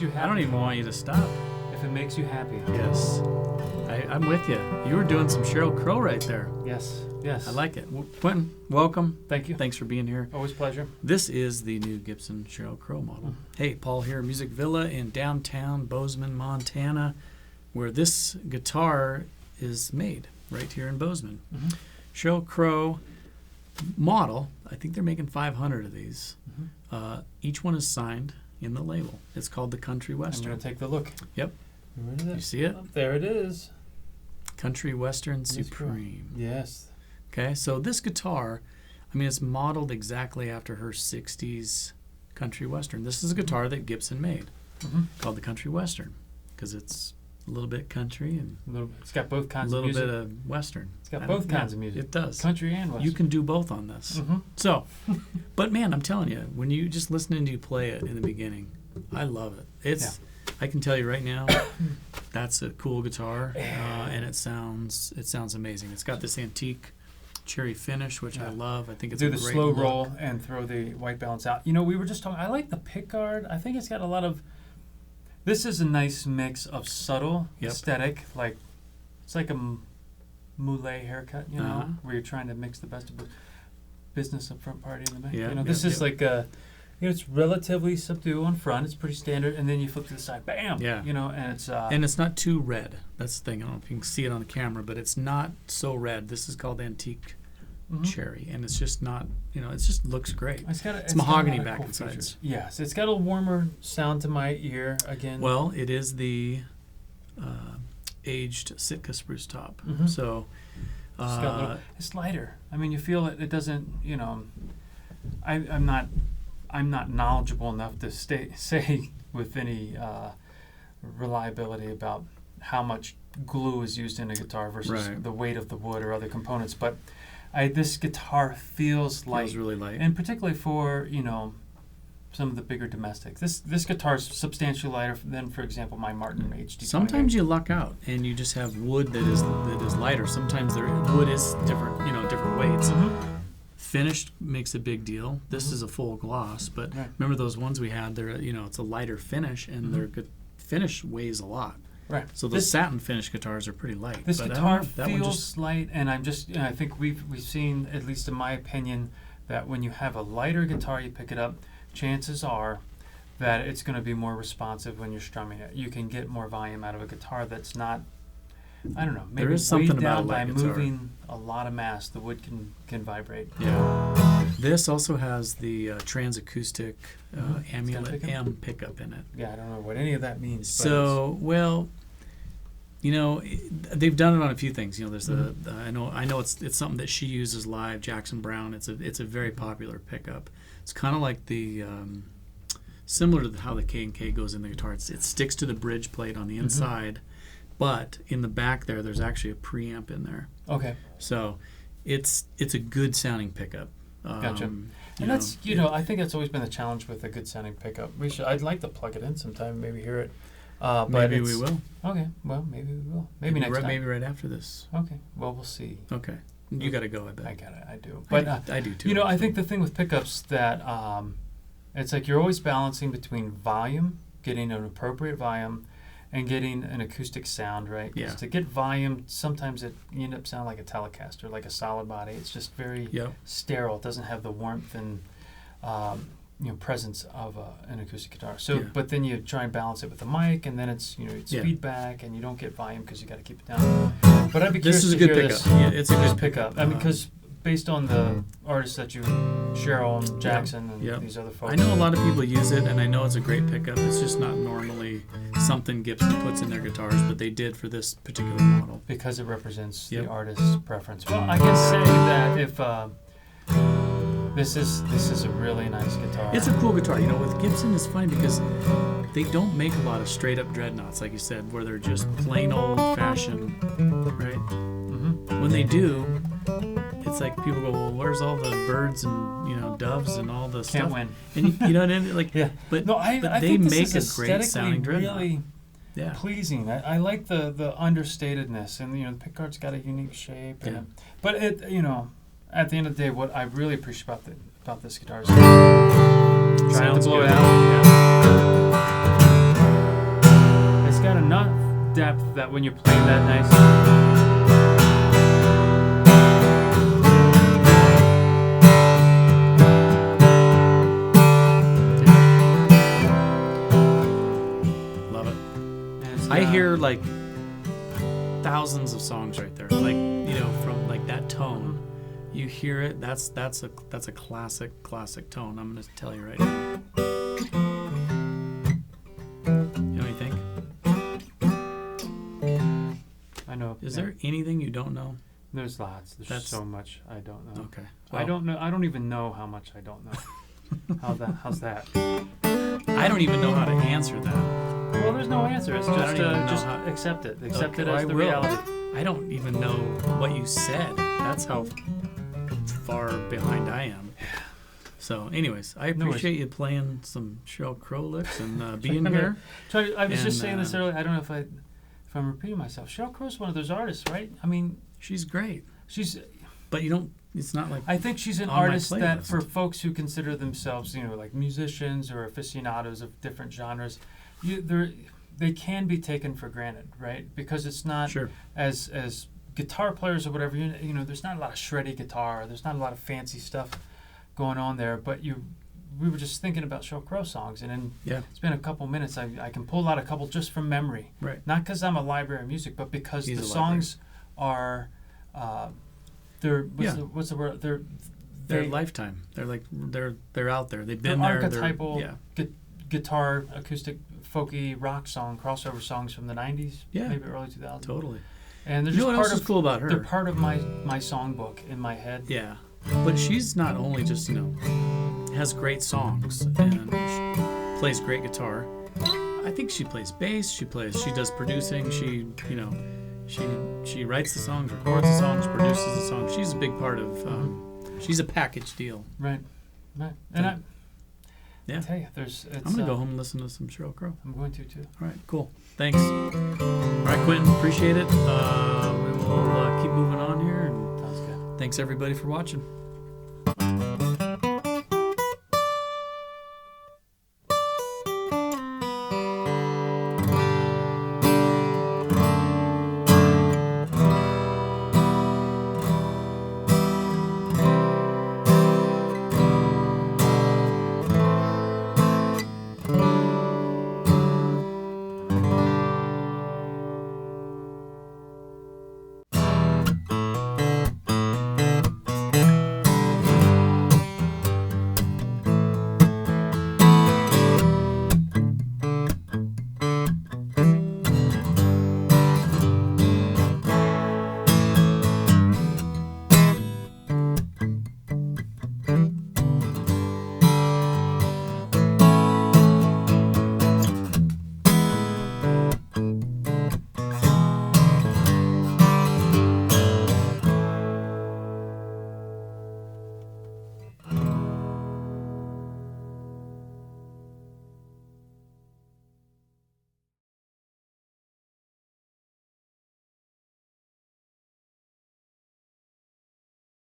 you happy. I don't even want you to stop. If it makes you happy. Yes. I'm with you. You were doing some Sheryl Crow right there. Yes. Yes. I like it. Quentin, welcome. Thank you. Thanks for being here. Always a pleasure. This is the new Gibson Sheryl Crow model. Hey, Paul here, Music Villa in downtown Bozeman, Montana, where this guitar is made, right here in Bozeman. Mm-hmm. Sheryl Crow model, I think they're making 500 of these. Mm-hmm. Each one is signed in the label. It's called the Country Western. I'm going to take the look. Yep. Where is it? You see it? Oh, there it is. Country Western That's cool. Supreme. Yes. Okay, so this guitar, I mean, it's modeled exactly after her 60s Country Western. This is a guitar that Gibson made, called the Country Western, because it's a little bit country and It's got both kinds a of little music. bit of Western. It's got both kinds of music. It does. Country and Western. You can do both on this. So, but man, I'm telling you, when you just listening to you play it in the beginning, I love it. It's, I can tell you right now, that's a cool guitar, and it sounds amazing. It's got this antique cherry finish, which I love. I think it's do a the great slow look. roll and throw the white balance out. You know, we were just talking. I like the pickguard. I think it's got a lot of. This is a nice mix of subtle aesthetic, like it's like a moulet haircut. You know, where you're trying to mix the best of both business up front, party in the back. Yeah, you know, this is like a. You know, it's relatively subdued on front. It's pretty standard, and then you flip to the side, bam. Yeah. You know, and it's. And it's not too red. That's the thing. I don't know if you can see it on the camera, but it's not so red. This is called antique cherry, and it's just not. You know, it just looks great. It's mahogany back and sides. Yes, it's got a warmer sound to my ear again. Well, it is the aged Sitka spruce top. So it's lighter. I mean, you feel it. It doesn't. You know, I'm not knowledgeable enough to say with any reliability about how much glue is used in a guitar versus the weight of the wood or other components, but this guitar feels light. Feels really light. And particularly for, you know, some of the bigger domestics. This guitar is substantially lighter than, for example, my Martin HD. Sometimes you luck out and you just have wood that is lighter. Sometimes wood is different, you know, different weights. Finished makes a big deal. This is a full gloss, but remember those ones we had? They're, you know, it's a lighter finish, and their finish weighs a lot. Right. So those satin finish guitars are pretty light. This guitar feels light, and I think we've seen, at least in my opinion, that when you have a lighter guitar, you pick it up, chances are that it's going to be more responsive when you're strumming it. You can get more volume out of a guitar that's not, I don't know, maybe there is something weighed about down a by light guitar. moving a lot of mass. The wood can vibrate. Yeah. This also has the Trance Acoustic Amulet M pickup in it. Yeah, I don't know what any of that means. So, well, you know, they've done it on a few things. You know, there's I know it's something that she uses live. Jackson Browne. It's a very popular pickup. It's kind of like the similar to how the K&K goes in the guitar. It sticks to the bridge plate on the inside, but in the back there's actually a preamp in there. Okay. So it's a good sounding pickup. Gotcha. And that's I think that's always been the challenge with a good sounding pickup. I'd like to plug it in sometime, maybe hear it. But maybe we will. Okay. Well, maybe we will. Maybe next time. Maybe right after this. Okay. Well, we'll see. Okay. You got to go, I bet. I got it. I do. But I do too. You know, I think the thing with pickups that it's like you're always balancing between volume, getting an appropriate volume, and getting an acoustic sound, right? Because to get volume, sometimes you end up sounding like a Telecaster, like a solid body. It's just very sterile. It doesn't have the warmth and presence of an acoustic guitar. So, but then you try and balance it with the mic, and then it's feedback, and you don't get volume because you got to keep it down. But I'd be curious to hear this. Yeah, it's a good pickup. I mean, because based on the artists that Sheryl and Jackson and these other folks. I know a lot of people use it, and I know it's a great pickup. It's just not normally something Gibson puts in their guitars, but they did for this particular model. Because it represents the artist's preference. Well, I can say that if this is a really nice guitar. It's a cool guitar. You know, with Gibson, it's funny because they don't make a lot of straight-up dreadnoughts, like you said, where they're just plain old-fashioned, right? When they do, it's like people go, well, where's all the birds and doves and all the stuff? Can't win. And you know what I mean? Like, but I they think make this is a great sounding dreadnought. Really pleasing. I like the understatedness, and the pickguard's got a unique shape. But it at the end of the day, what I really appreciate about this guitar is trying to blow it out. got enough depth that when you're playing that nice. I hear like thousands of songs right there, like, you know, from like that tone. You hear it. That's a classic tone. I'm gonna tell you right now. You know what you think? I know. Is there anything you don't know? There's lots. There's so much I don't know. Okay. Well, I don't know. I don't even know how much I don't know. How's that? I don't even know how to answer that. Well, there's no answer. It's just accept it. Accept it as the reality. I don't even know what you said. That's how far behind I am. So, anyways, I appreciate you playing some Sheryl Crow licks and being here. I was just saying this earlier. I don't know if I'm repeating myself. Sheryl Crow's one of those artists, right? I mean, she's great. But you don't. It's not like. I think she's an artist that, for folks who consider themselves, you know, like musicians or aficionados of different genres, they can be taken for granted, right? Because it's not as guitar players or whatever. You know, there's not a lot of shreddy guitar. There's not a lot of fancy stuff going on there. But we were just thinking about Sheryl Crow songs, and then it's been a couple minutes. I can pull out a couple just from memory, right? Not because I'm a library of music, but because the songs are. What's the word? They're lifetime. They're like they're out there. They've been there. Archetypal guitar, acoustic, folky rock song, crossover songs from the 90s, maybe early 2000s. Totally. And they're just part of cool about her. They're part of my songbook in my head. Yeah, but she's not only just has great songs and she plays great guitar. I think she plays bass. She does producing. She writes the songs, records the songs, produces the songs. She's a big part of. She's a package deal. Right. And I tell you, I'm gonna go home and listen to some Sheryl Crow. I'm going to too. All right, cool. Thanks. All right, Quentin, appreciate it. We will keep moving on here. And sounds good. Thanks everybody for watching.